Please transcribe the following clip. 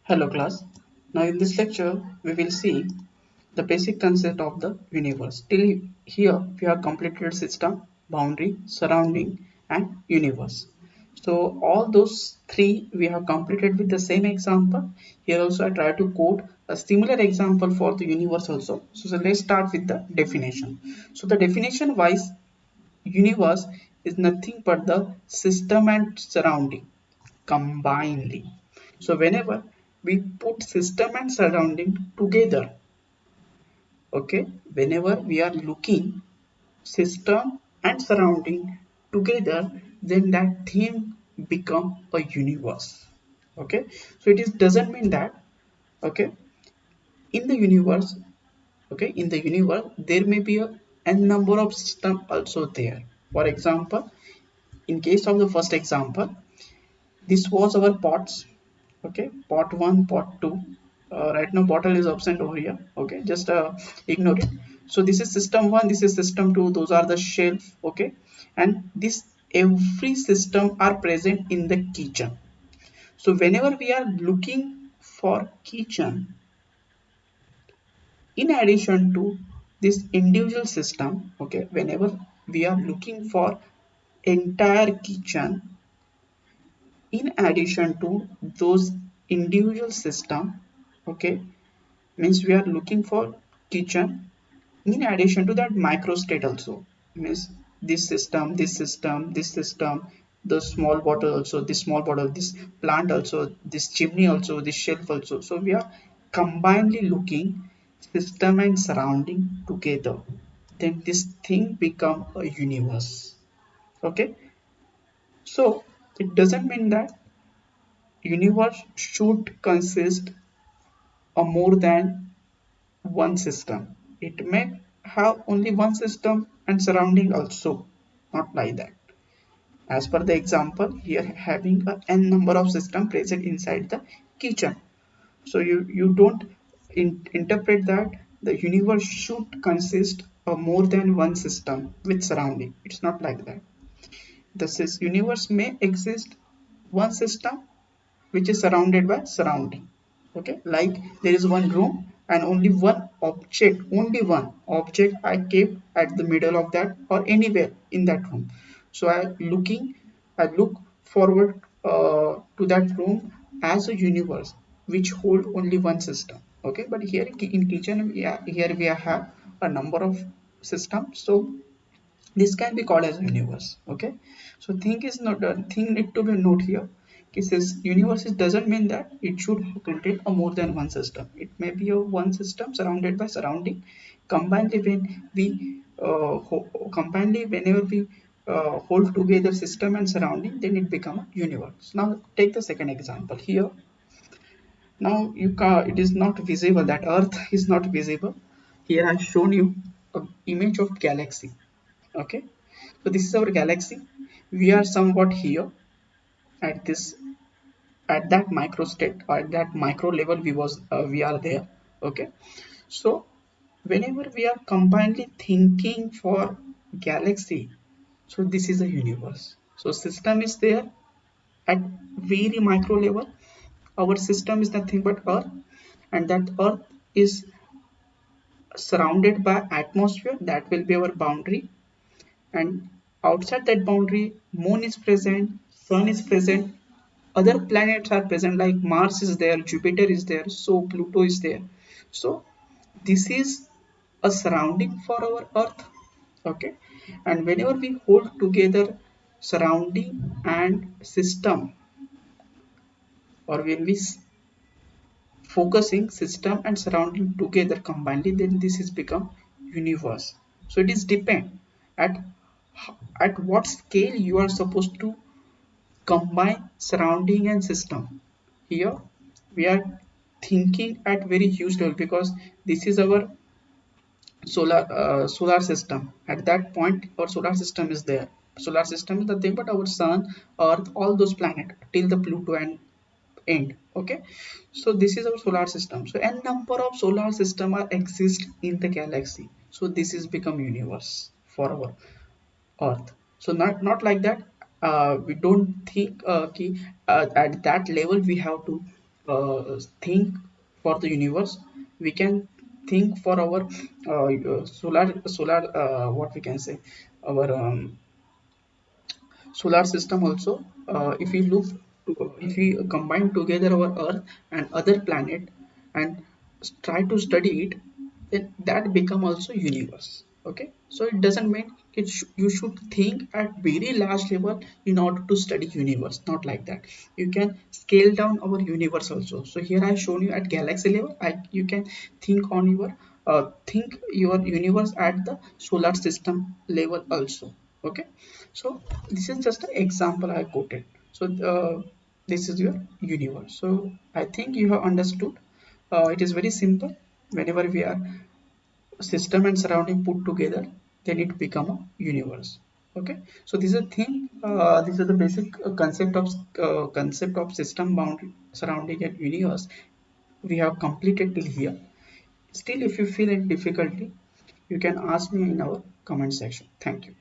Hello class. Now in this lecture we will see the basic concept of the universe. Till here we have completed system, boundary, surrounding and universe. So all those three we have completed with the same example. Here also I try to quote a similar example for the universe also. So let's start with the definition. So the definition wise, universe is nothing but the system and surrounding combinedly. So whenever we put system and surrounding together, okay, whenever we are looking system and surrounding together, then that thing become a universe. Okay, so it is doesn't mean that, okay, in the universe, okay, in the universe there may be a n number of system also there. For example, in case of the first example, this was our pots. Okay, pot 1, pot 2. Right now bottle is absent over here. Okay, just ignore it. So this is system 1, this is system 2, those are the shelf. Okay, and this every system are present in the kitchen. So whenever we are looking for kitchen, in addition to this individual system, okay, whenever we are looking for entire kitchen, in addition to those individual system, okay, means we are looking for kitchen. In addition to that, microstate also means this system, the small bottle also, this small bottle, this plant also, this chimney also, this shelf also. So we are combinedly looking system and surrounding together, then this thing become a universe. Okay, so it doesn't mean that universe should consist of more than one system. It may have only one system and surrounding also, not like that. As per the example, here having a n number of system present inside the kitchen. So you don't interpret that the universe should consist of more than one system with surrounding. It's not like that. The universe may exist one system which is surrounded by surrounding. Okay, like there is one room and only one object I kept at the middle of that or anywhere in that room. So I look forward to that room as a universe which hold only one system. Okay, but here in kitchen, here we have a number of systems, so this can be called as a universe. Okay, so thing is not thing need to be note here. This universe doesn't mean that it should contain a more than one system. It may be a one system surrounded by surrounding. Combinedly when we combinedly whenever we hold together system and surrounding, then it become a universe. Now take the second example here. Now you can, it is not visible, that earth is not visible. Here I have shown you a image of galaxy. Okay, so this is our galaxy. We are somewhat here at this, at that micro state or at that micro level we are there. Okay, so whenever we are combinedly thinking for galaxy, so this is a universe. So system is there at very micro level. Our system is nothing but earth, and that earth is surrounded by atmosphere, that will be our boundary. And outside that boundary, moon is present, sun is present, other planets are present, like Mars is there, Jupiter is there, so Pluto is there. So this is a surrounding for our earth. Okay, and whenever we hold together surrounding and system, or when we focusing system and surrounding together combinedly, then this is become universe. So it is depend at what scale you are supposed to combine surrounding and system. Here we are thinking at very huge level, because this is our solar system. At that point our solar system is there. Solar system is the thing, but our sun, earth, all those planets till the Pluto and end. Okay, so this is our solar system. So n number of solar system are exist in the galaxy. So this is become universe for our earth. So not like that. We don't think at that level we have to think for the universe, we can think for our solar what we can say, our solar system also. If we look if we combine together our earth and other planet and try to study it, then that become also universe. Okay, so it doesn't mean you should think at very large level in order to study universe, not like that. You can scale down our universe also. So here I shown you at galaxy level. You can think on your think your universe at the solar system level also. Okay, so this is just an example I quoted. So this is your universe. So I think you have understood. It is very simple. Whenever we are system and surrounding put together, then it become a universe. Okay, so this is a thing. This is the basic concept of system boundary surrounding and universe. We have completed till here. Still, if you feel any difficulty, you can ask me in our comment section. Thank you.